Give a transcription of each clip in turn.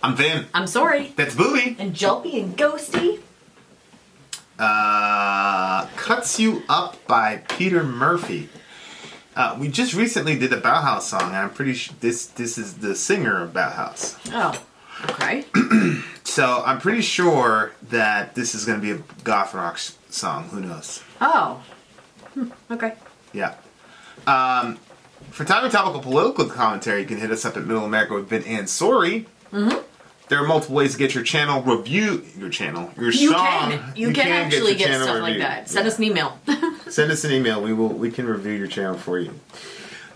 I'm Vin. I'm Sori. That's Booby. And Julpy and Ghosty. Cuts You Up by Peter Murphy. We just recently did a Bauhaus song, and I'm pretty sure this is the singer of Bauhaus. Oh, okay. So I'm pretty sure that this is going to be a goth rock song. Who knows? Oh. Okay. Yeah. For timely topical political commentary, you can hit us up at Middle America with Vin and Sori. Mm-hmm. There are multiple ways to get your channel review. Your song. You can actually get stuff reviewed. like that. Send us an email. Send us an email. We can review your channel for you.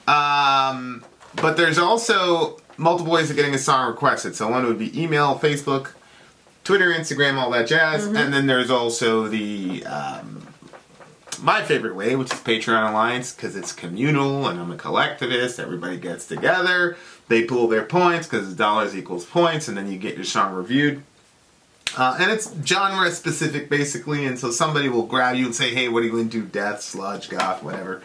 But there's also multiple ways of getting a song requested. So one would be email, Facebook, Twitter, Instagram, all that jazz. Mm-hmm. And then there's also the my favorite way, which is Patreon Alliance, because it's communal and I'm a collectivist. Everybody gets together. They pool their points because dollars equals points, and then you get your song reviewed. And it's genre specific, basically, and so somebody will grab you and say, hey, what are you into? Death, sludge, goth, whatever.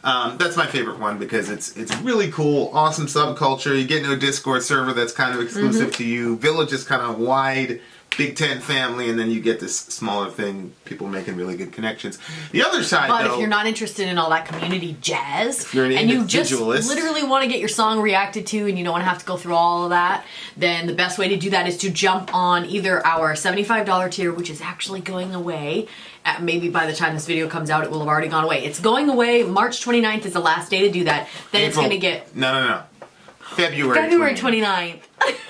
That's my favorite one because it's really cool, awesome subculture. You get into a Discord server that's kind of exclusive to you. Village is kind of wide, Big Tent family, and then you get this smaller thing, people making really good connections. The other side, But if you're not interested in all that community jazz, if you're an and you just individualist, literally want to get your song reacted to and you don't want to have to go through all of that, then the best way to do that is to jump on either our $75 tier, which is actually going away. Maybe by the time this video comes out, it will have already gone away. It's going away. March 29th is the last day to do that. Then it's going to get... No. February 29th.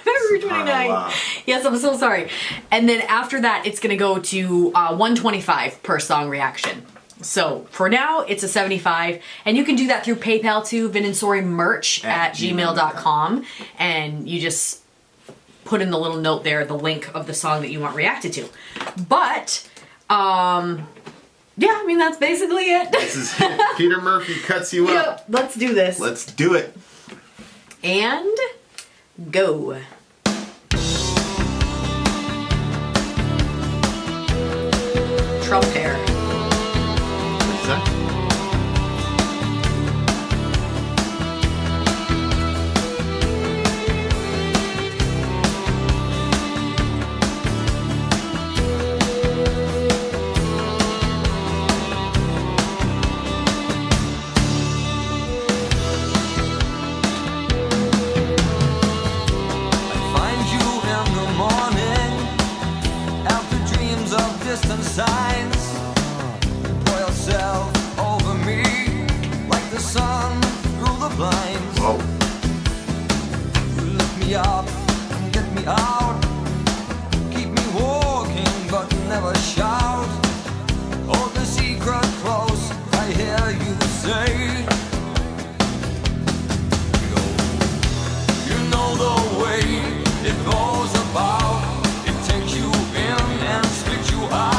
February 29th. Wow. Yes, I'm so sorry. And then after that, it's going to go to $125 per song reaction. So for now, it's a $75. And you can do that through PayPal too, Vin and Sori merch at gmail.com. And you just put in the little note there, the link of the song that you want reacted to. But, yeah, I mean, that's basically it. This is it. Peter Murphy Cuts You Up. Yep, let's do this. Let's do it. And go. Trump hair. What's that? Signs, pour yourself over me like the sun through the blinds. Whoa. You lift me up and get me out, keep me walking but never shout. Hold the secret close, I hear you say. You know the way it goes about. It takes you in and spits you out.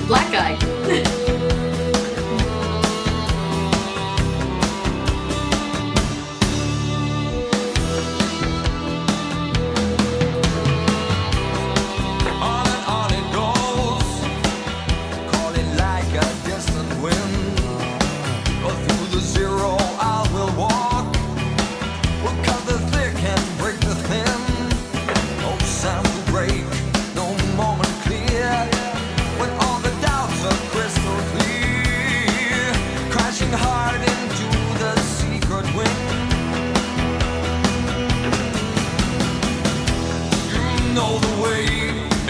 Black guy. Know the way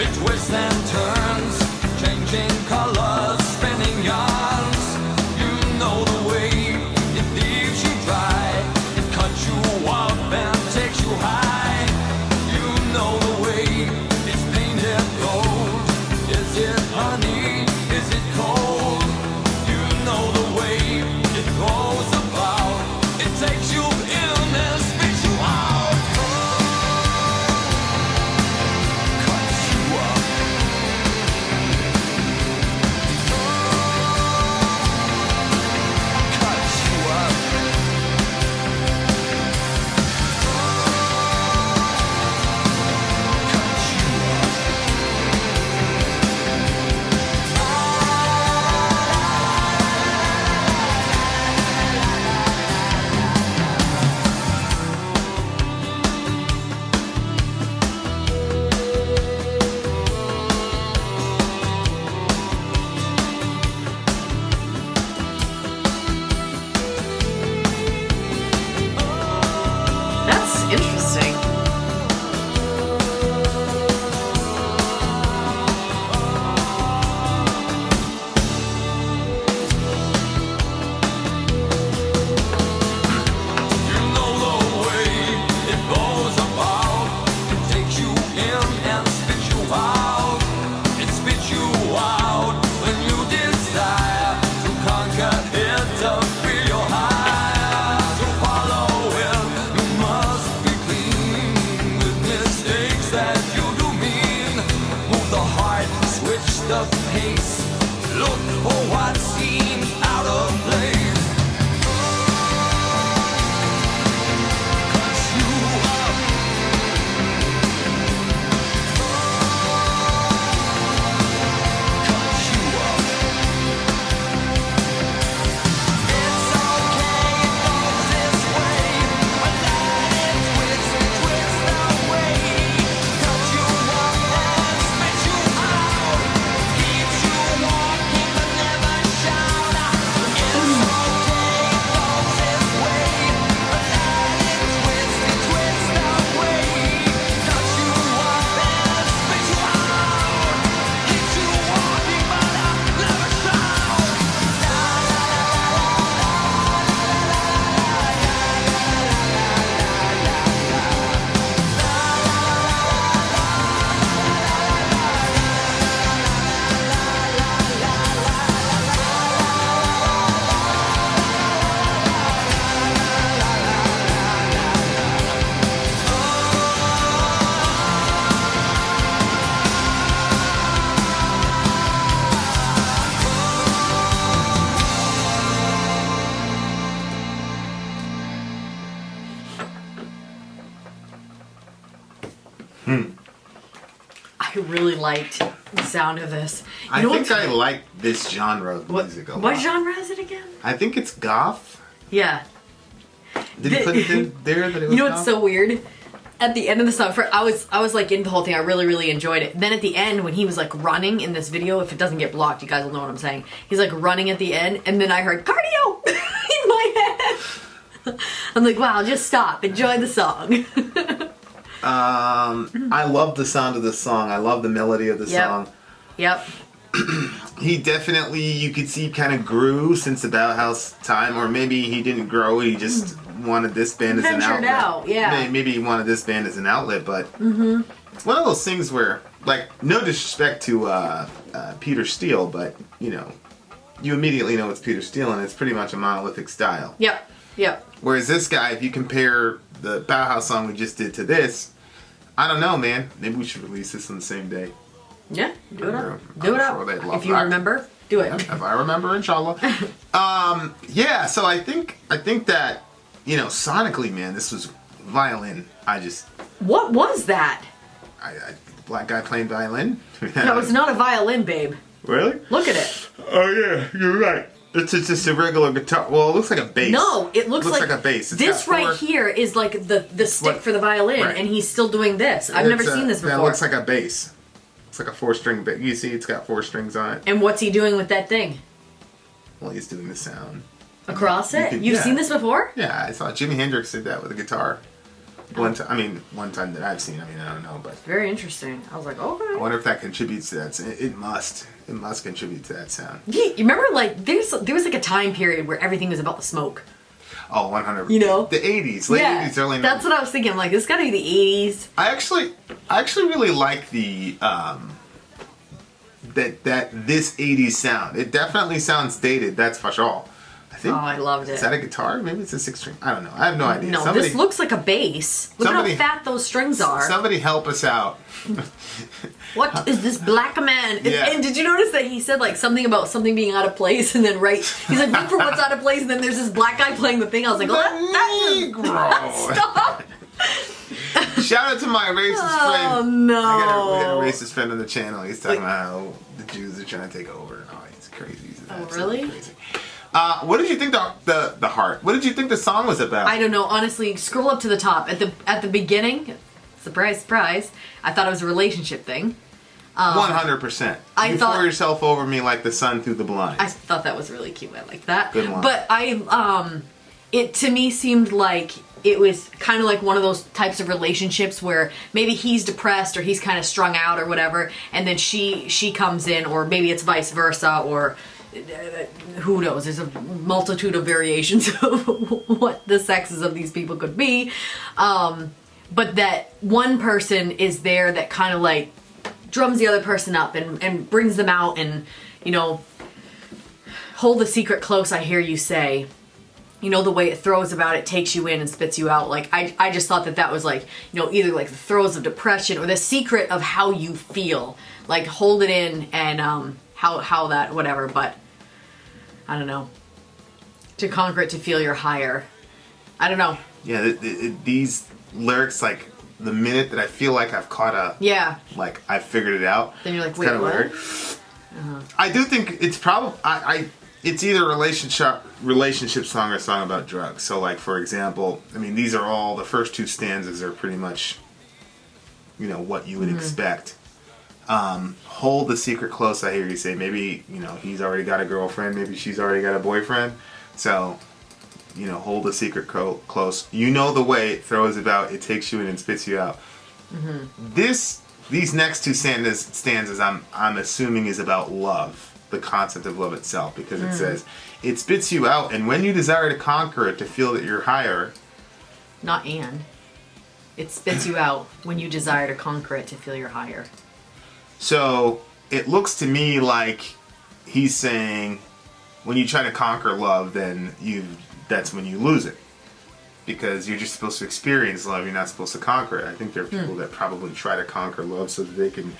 it twists and turns, changing colors, spinning yarns. You know the way it leaves you dry, it cuts you up and takes you high. You know the way it's painted gold. Is it honey? Is it cold? You know the way it goes about. It takes you in and spits you out. twist of pace. Look for what seems out of place. Cut you up. Cut you up. It's okay, it goes this way. But let it twist away. Cut you up and spit you out. Keeps you walking but never shout. It's okay, it goes this way. But let it twist away. Cut you up and spit you out. Keeps you walking but never shout. I really liked the sound of this. I know think what's- I like this genre of music a lot. What genre is it again? I think it's goth. Yeah. Did you put it in there that it was You know goth? what's so weird? At the end of the song, I was like into the whole thing. I really, really enjoyed it. Then at the end, when he was like running in this video, if it doesn't get blocked, you guys will know what I'm saying. He's like running at the end, and then I heard cardio in my head. I'm like, wow, just stop, enjoy the song. I love the sound of the song. I love the melody of the Yep. song. Yep. He definitely, you could see, kind of grew since the Bauhaus time, or maybe he didn't grow. He just wanted this band as an Ventured outlet. out, yeah. Maybe he wanted this band as an outlet, but it's one of those things where, like, no disrespect to Peter Steele, but you know, you immediately know it's Peter Steele, and it's pretty much a monolithic style. Yep. Yep. Whereas this guy, if you compare the Bauhaus song we just did to this, I don't know, man. Maybe we should release this on the same day. Yeah. Do it up. I'm Do it sure up. they'd love If you that. remember, do it. If I remember, inshallah. Yeah, so I think that, you know, sonically, man, this was violin. What was that? Black guy playing violin? No, it's not a violin, babe. Really? Look at it. Oh, yeah, you're right. It's just a regular guitar. Well, it looks like a bass. No, it looks like a bass. It's This got right four- here is like the stick What- for the violin, right. and he's still doing this. I've never seen this before. That looks like a bass. It's like a 4-string bass. You see, it's got 4 strings on it. And what's he doing with that thing? Well, he's doing the sound. Across it? could- You've yeah. seen this before? Yeah, I saw Jimi Hendrix did that with a guitar. One time that I've seen. I mean, I don't know, but Very interesting. I was like, I okay. wonder if that contributes to that. It must. It must contribute to that sound. You remember, like, there was like a time period where everything was about the smoke. Oh, 100. You know? The 80s, late 80s, early 90s. That's what I was thinking. I'm like, this gotta be the 80s. I actually really like the that this 80s sound. It definitely sounds dated. That's for sure. I think. Oh, I loved it. Is that a guitar? Maybe it's a 6-string. I don't know. I have no idea. No, this looks like a bass. Look Somebody- at how fat those strings are. Somebody help us out. What is this black man? Yeah. And did you notice that he said like something about something being out of place, and then he's like, look for what's out of place, and then there's this black guy playing the thing. I was like, oh, Negro. stop. Shout out to my racist friend. Oh no. We had a racist friend on the channel. He's talking about how the Jews are trying to take over. Oh, he's crazy. He's absolutely really? crazy. What did you think the heart? What did you think the song was about? I don't know. Honestly, scroll up to the top at the beginning. Surprise, surprise! I thought it was a relationship thing. 100%. I You thought- pour yourself over me like the sun through the blinds. I thought that was really cute. I like that. Good one. But it to me seemed like it was kind of like one of those types of relationships where maybe he's depressed or he's kind of strung out or whatever, and then she comes in, or maybe it's vice versa, or who knows? There's a multitude of variations of what the sexes of these people could be. But that one person is there that kind of like drums the other person up and brings them out and, you know, hold the secret close, I hear you say. you know, the way it throws about, it takes you in and spits you out. Like, I just thought that was like, you know, either like the throes of depression or the secret of how you feel. Like, hold it in and how that, whatever. But, I don't know. To conquer it, to feel you're higher. I don't know. Yeah, these lyrics, like, the minute that I feel like I've caught up, like, I figured it out. Then you're like, it's wait, kind of what? weird. I do think it's probably, it's either a relationship song or a song about drugs. So, like, for example, I mean, these are all, the first two stanzas are pretty much, you know, what you would expect. Hold the secret close, I hear you say. Maybe, you know, he's already got a girlfriend, maybe she's already got a boyfriend. So, you know, hold the secret close. You know the way it throws about, it takes you in and spits you out. These next two stanzas I'm assuming is about love. The concept of love itself, because it says it spits you out, and when you desire to conquer it, to feel that you're higher. Not and. It spits you out when you desire to conquer it, to feel you're higher. So it looks to me like he's saying when you try to conquer love, then that's when you lose it, because you're just supposed to experience love, you're not supposed to conquer it. I think there are people that probably try to conquer love so that they can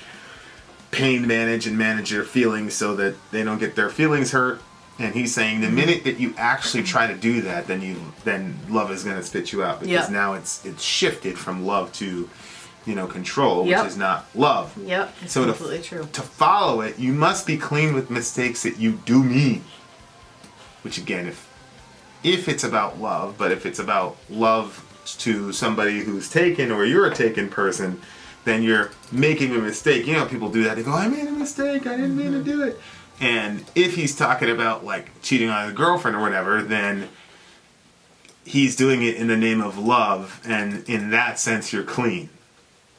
pain manage and manage their feelings so that they don't get their feelings hurt. And he's saying the minute that you actually try to do that, then love is going to spit you out, because now it's shifted from love to, you know, control, which is not love. Yep, it's so completely true. To follow it, you must be clean with mistakes that you do mean. Which again, if it's about love, but if it's about love to somebody who's taken, or you're a taken person, then you're making a mistake. You know, people do that. They go, I made a mistake. I didn't mean to do it. And if he's talking about, like, cheating on his girlfriend or whatever, then he's doing it in the name of love. And in that sense, you're clean.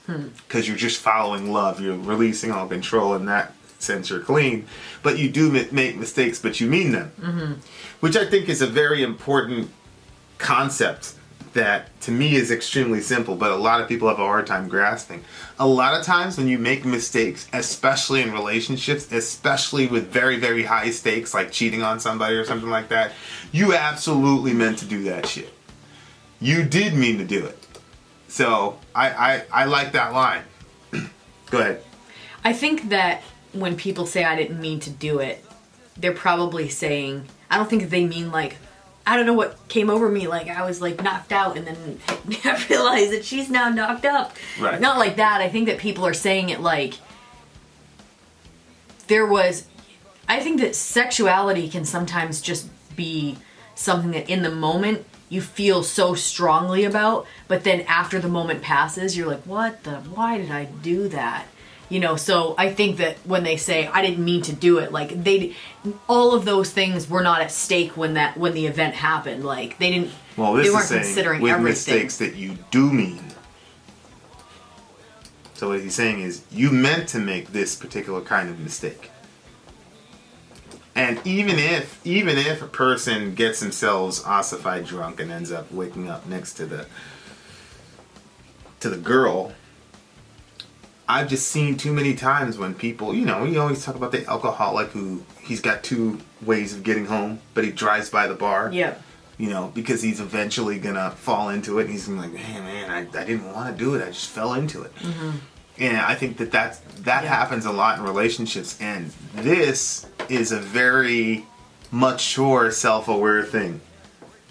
Because you're just following love. You're releasing all control. In that sense, you're clean. But you do make mistakes, but you mean them. Which I think is a very important concept that to me is extremely simple, but a lot of people have a hard time grasping. A lot of times when you make mistakes, especially in relationships, especially with very, very high stakes, like cheating on somebody or something like that, you absolutely meant to do that shit. You did mean to do it. So I like that line. Go ahead. I think that when people say I didn't mean to do it, they're probably saying, I don't think they mean like, I don't know what came over me, like I was like knocked out and then I realized that she's now knocked up. Right. Not like that. I think that people are saying it like I think that sexuality can sometimes just be something that in the moment you feel so strongly about, but then after the moment passes, you're like, why did I do that? You know, so I think that when they say I didn't mean to do it, like all of those things were not at stake when the event happened. Like they didn't. Well, this they weren't is saying considering with everything. mistakes that you do mean. So what he's saying is you meant to make this particular kind of mistake. And even if a person gets themselves ossified drunk and ends up waking up next to the girl, I've just seen too many times when people, you know, you always talk about the alcoholic who he's got two ways of getting home, but he drives by the bar. Yeah. You know, because he's eventually gonna fall into it, and he's gonna be like, man, I didn't want to do it, I just fell into it. And I think that happens a lot in relationships, and this is a very mature, self-aware thing.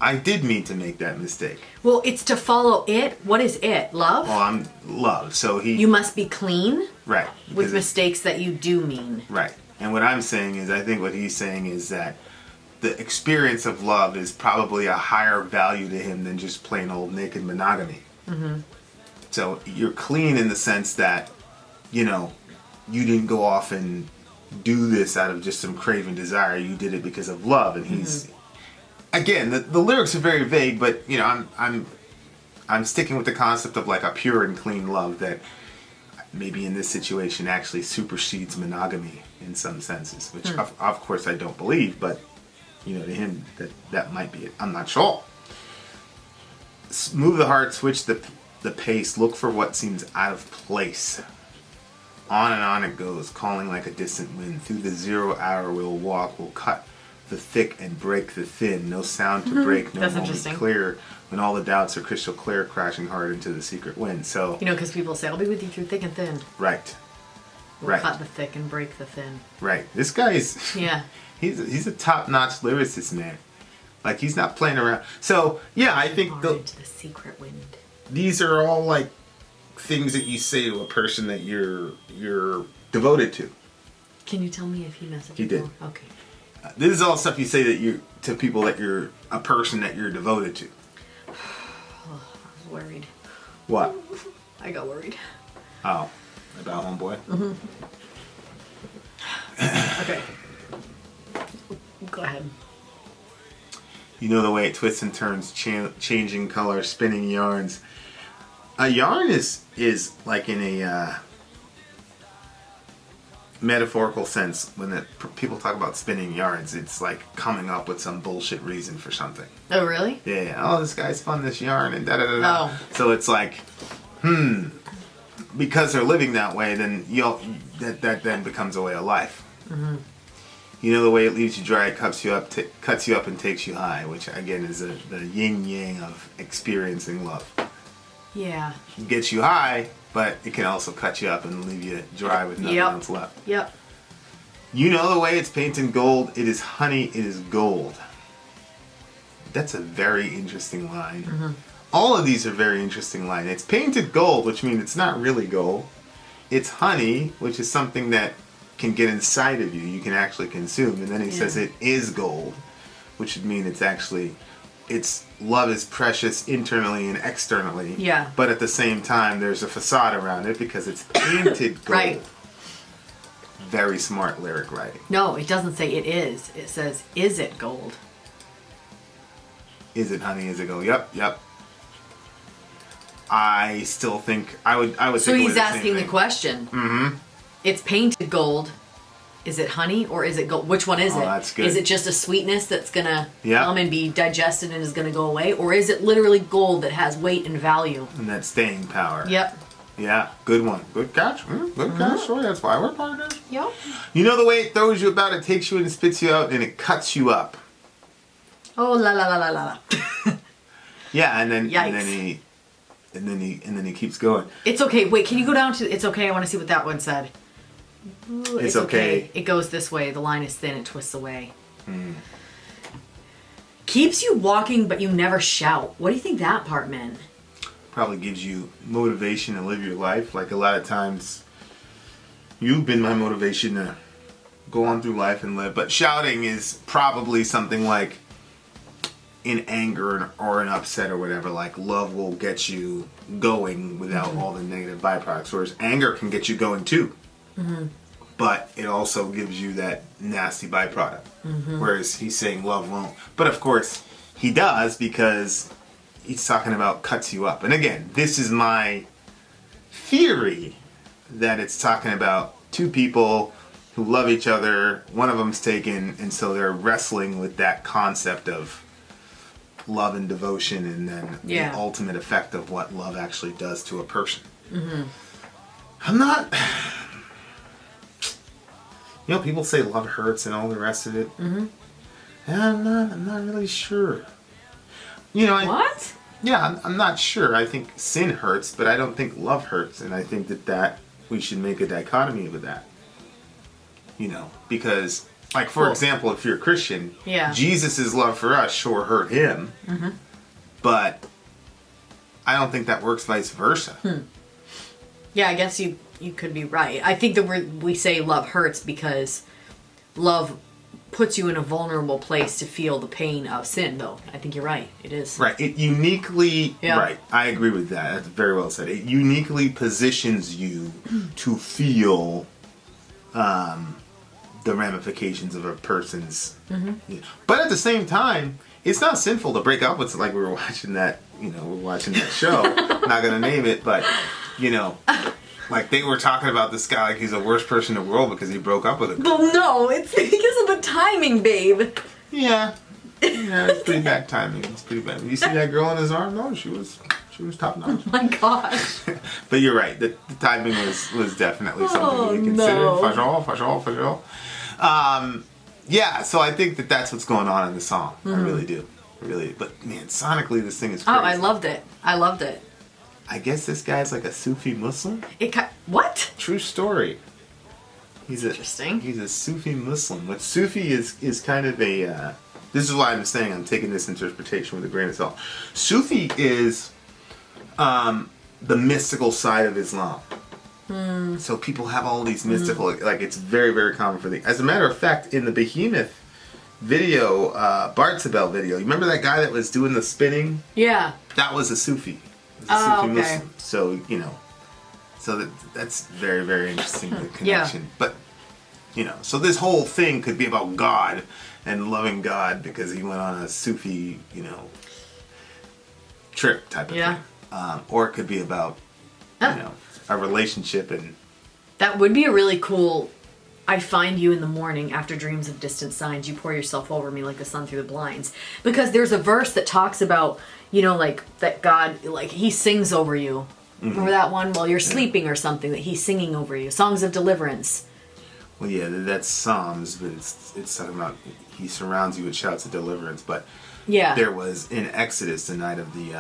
I did mean to make that mistake. Well, it's to follow it. What is it? Love? Well, I'm love. So You must be clean. Right. With mistakes that you do mean. Right. And what I'm saying is, I think what he's saying is that the experience of love is probably a higher value to him than just plain old naked monogamy. So you're clean in the sense that, you know, you didn't go off and do this out of just some craven desire. You did it because of love. And he's, again, the lyrics are very vague, but, you know, I'm sticking with the concept of like a pure and clean love that maybe in this situation actually supersedes monogamy in some senses, which of course I don't believe, but, you know, to him that might be it. I'm not sure. Move the heart, switch the pace, look for what seems out of place. On and on it goes, calling like a distant wind. Through the 0 hour we'll walk, we'll cut the thick and break the thin. No sound to break, no That's moment interesting. clear. When all the doubts are crystal clear, crashing hard into the secret wind. So, You know, because people say, I'll be with you through thick and thin. right, We'll Right. cut the thick and break the thin. right. This guy is, Yeah. he's a top-notch lyricist, man. Like, he's not playing around. So, yeah, I think Far into the secret wind. these are all, like, things that you say to a person that you're devoted to. Can you tell me if he messaged He did. you? Okay. This is all stuff you say that you to people that you're a person that you're devoted to. I was worried. What? I got worried. Oh, about homeboy. Okay. Go ahead. You know the way it twists and turns, changing color, spinning yarns. A yarn is like in a metaphorical sense. When people talk about spinning yarns, it's like coming up with some bullshit reason for something. Oh, really? Yeah. Oh, this guy's spun this yarn and da da da da. Oh. So it's like, because they're living that way, then that then becomes a way of life. Mm-hmm. You know the way it leaves you dry, cuts you up and takes you high, which again is the yin yang of experiencing love. Yeah. It gets you high, but it can also cut you up and leave you dry with nothing else left. Yep. You know the way it's painted gold, it is honey, it is gold. That's a very interesting line. Mm-hmm. All of these are very interesting lines. It's painted gold, which means it's not really gold. It's honey, which is something that can get inside of you. You can actually consume. And then he says it is gold, which would mean it's love is precious internally and externally. Yeah. But at the same time, there's a facade around it because it's painted gold. Right. Very smart lyric writing. No, it doesn't say it is. It says, is it gold? Is it honey? Is it gold? Yep. I still think I would. So think he's asking the question. Mm-hmm. It's painted gold. Is it honey or is it gold? Which one is it? That's good. Is it just a sweetness that's gonna Yeah. come and be digested and is gonna go away, or is it literally gold that has weight and value? And that staying power. Yep. Yeah, good one. Good catch. Good catch. Sorry, that's why we're partners. Yep. You know the way it throws you about, it takes you and spits you out, and it cuts you up. Oh la la la la la. Yeah, and then Yikes. and then he keeps going. It's okay. Wait, can you go down to it's okay? I want to see what that one said. Ooh, It's okay. It goes this way. The line is thin. It twists away. Keeps you walking, but you never shout. What do you think that part meant? Probably gives you motivation to live your life. Like a lot of times, you've been my motivation to go on through life and live. But shouting is probably something like in anger or an upset or whatever. Like love will get you going without all the negative byproducts. Whereas anger can get you going too. But it also gives you that nasty byproduct. Whereas he's saying love won't. But of course, he does because he's talking about cuts you up. And again, this is my theory that it's talking about two people who love each other. One of them's taken, and so they're wrestling with that concept of love and devotion and then the ultimate effect of what love actually does to a person. I'm not... You know, people say love hurts and all the rest of it. And I'm not really sure. You know, What? Yeah, I'm not sure. I think sin hurts, but I don't think love hurts, and I think that we should make a dichotomy of that. You know, because, like, for example, if you're a Christian, Jesus' love for us sure hurt him, but I don't think that works vice versa. Yeah, I guess you could be right. I think that we say love hurts because love puts you in a vulnerable place to feel the pain of sin, though. I think you're right. It is. Right. It uniquely... Right. I agree with that. That's very well said. It uniquely positions you to feel the ramifications of a person's... Yeah. But at the same time, it's not sinful to break up with... Like we were watching that, show. Not going to name it, but, like they were talking about this guy like he's the worst person in the world because he broke up with a girl. Well, no, it's because of the timing, babe. Yeah, it's pretty bad timing. It's pretty bad. You see that girl in his arm? No, she was top notch. Oh my gosh. But you're right. The timing was definitely something to be considered. No. For sure. yeah, so I think that that's what's going on in the song. I really do. But man, sonically this thing is crazy. Oh, I loved it. I guess this guy's like a Sufi Muslim. What? True story. Interesting. He's a Sufi Muslim. But Sufi is kind of a. This is why I'm saying I'm taking this interpretation with a grain of salt. Sufi is the mystical side of Islam. So people have all these mystical, like it's very, very common for the. As a matter of fact, in the Behemoth video, Bartzabel video, you remember that guy that was doing the spinning? Yeah. That was a Sufi. It was a Sufi okay. Muslim. So so that's very, very interesting, the connection. Yeah. But so this whole thing could be about God and loving God because he went on a Sufi, trip type of thing. Or it could be about, a relationship and... That would be a really cool... I find you in the morning after dreams of distant signs. You pour yourself over me like the sun through the blinds. Because there's a verse that talks about, like, that God, like, he sings over you. Mm-hmm. Remember that one? While you're sleeping or something, that he's singing over you. Songs of deliverance. Well, yeah, that's Psalms, but it's talking about he surrounds you with shouts of deliverance. But there was, in Exodus, the night of the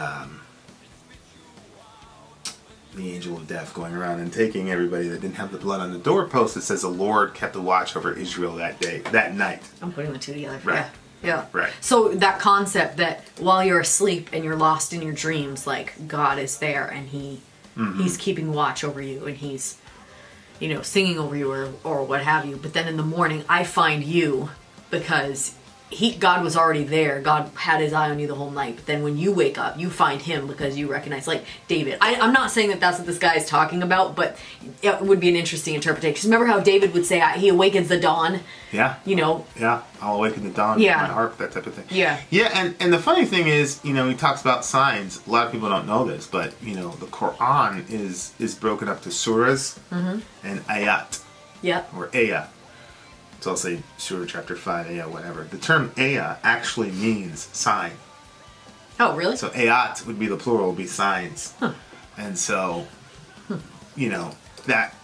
angel of death going around and taking everybody that didn't have the blood on the doorpost. It says the Lord kept the watch over Israel that night. I'm putting the two together. Right. Yeah. Right. So that concept that while you're asleep and you're lost in your dreams, like God is there and he's keeping watch over you and he's, singing over you or what have you. But then in the morning, I find you because God was already there. God had his eye on you the whole night. But then when you wake up, you find him because you recognize, like David. I'm not saying that that's what this guy is talking about, but it would be an interesting interpretation. Remember how David would say, he awakens the dawn? Yeah. Yeah, I'll awaken the dawn with my harp, that type of thing. Yeah. Yeah, and the funny thing is, he talks about signs. A lot of people don't know this, but, the Quran is broken up to surahs and ayat. Yeah. Or ayah. So I'll say Surah chapter 5, ayah, whatever. The term ayah actually means sign. Oh, really? So ayat would be the plural, would be signs. Huh. And so, that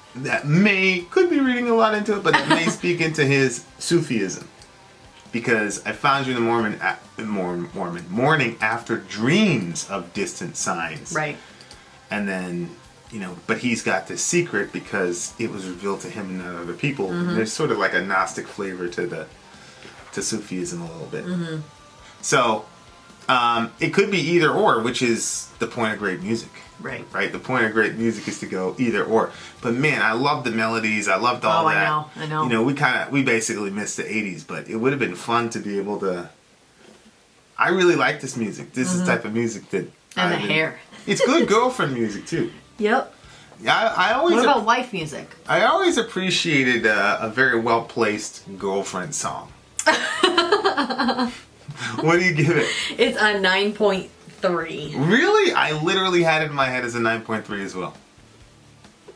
could be reading a lot into it, but it may speak into his Sufism. Because I found you in the morning after dreams of distant signs. Right. And then... but he's got this secret because it was revealed to him and not other people. Mm-hmm. There's sort of like a Gnostic flavor to Sufism a little bit. Mm-hmm. So it could be either or, which is the point of great music. Right. Right. The point of great music is to go either or. But man, I love the melodies. I loved all that. I know. We basically missed the 80s, but it would have been fun to be able to. I really like this music. This is the type of music that. And the hair. It's good girlfriend music too. Yep. I always. What about wife music? I always appreciated a very well placed girlfriend song. What do you give it? It's a 9.3. Really? I literally had it in my head as a 9.3 as well.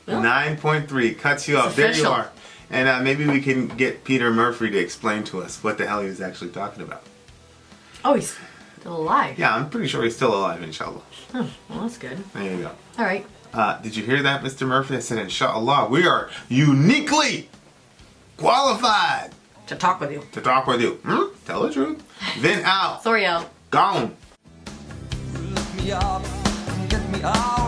Well, 9.3 cuts you off. There you are. And maybe we can get Peter Murphy to explain to us what the hell he was actually talking about. Oh, he's still alive. Yeah, I'm pretty sure he's still alive, inshallah. Well, that's good. There you go. All right. Did you hear that, Mr. Murphy? I said, inshallah, we are uniquely qualified to talk with you. Tell the truth. Vin out. Sori out. Gone. Lift me up and get me out.